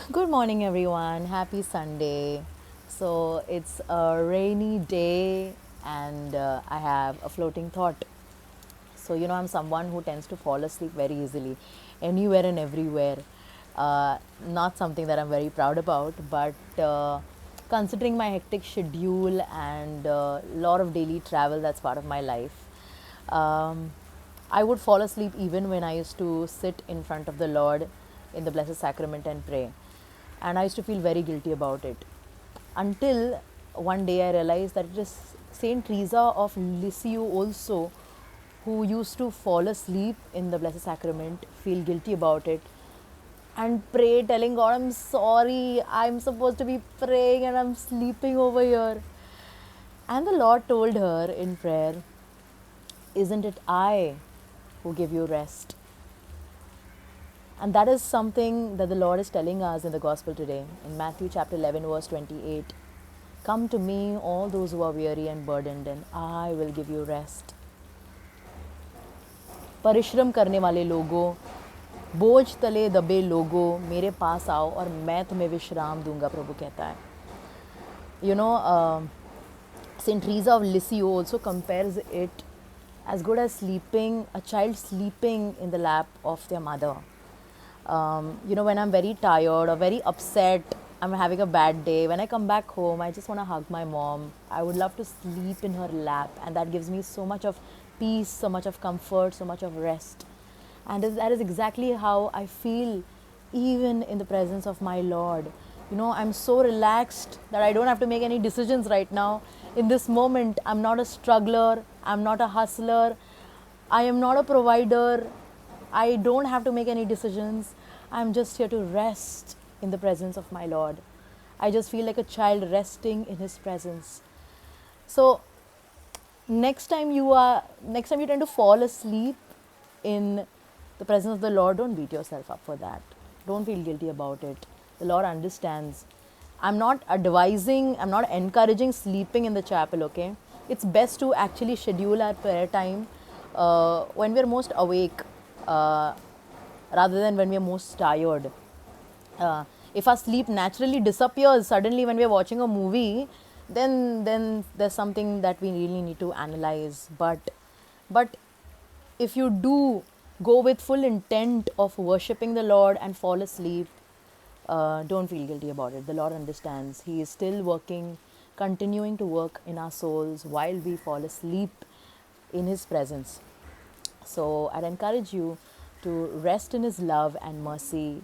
Good morning, everyone. Happy Sunday. So, it's a rainy day, and I have a floating thought. So, I'm someone who tends to fall asleep very easily, anywhere and everywhere. Not something that I'm very proud about, but considering my hectic schedule and a lot of daily travel that's part of my life, um, I would fall asleep even when I used to sit in front of the Lord in the Blessed Sacrament and pray. And I used to feel very guilty about it. Until one day I realized that it is Saint Teresa of Lisieux also who used to fall asleep in the Blessed Sacrament, feel guilty about it, and pray, telling God, I'm sorry, I'm supposed to be praying and I'm sleeping over here. And the Lord told her in prayer, isn't it I who give you rest? And that is something that the Lord is telling us in the gospel today in Matthew chapter 11, verse 28. Come to me, all those who are weary and burdened, and I will give you rest. परिश्रम करने वाले लोगों, बोझ तले दबे लोगों, मेरे पास आओ और मैं तुम्हें विश्राम दूंगा, प्रभु कहता है. You know, Saint Teresa of Lisieux also compares it as good as sleeping, a child sleeping in the lap of their mother. When I'm very tired or very upset, I'm having a bad day, when I come back home, I just want to hug my mom. I would love to sleep in her lap, and that gives me so much of peace, so much of comfort, so much of rest. And that is exactly how I feel even in the presence of my Lord. I'm so relaxed that I don't have to make any decisions right now. In this moment, I'm not a struggler, I'm not a hustler, I am not a provider, I don't have to make any decisions. I'm just here to rest in the presence of my Lord. I just feel like a child resting in His presence. So, next time you tend to fall asleep in the presence of the Lord, don't beat yourself up for that. Don't feel guilty about it. The Lord understands. I'm not advising, I'm not encouraging sleeping in the chapel, okay? It's best to actually schedule our prayer time when we're most awake uh, rather than when we're most tired. If our sleep naturally disappears suddenly when we're watching a movie, then there's something that we really need to analyze. But if you do go with full intent of worshipping the Lord and fall asleep, don't feel guilty about it. The Lord understands. He is still working, continuing to work in our souls while we fall asleep in His presence. So I'd encourage you to rest in His love and mercy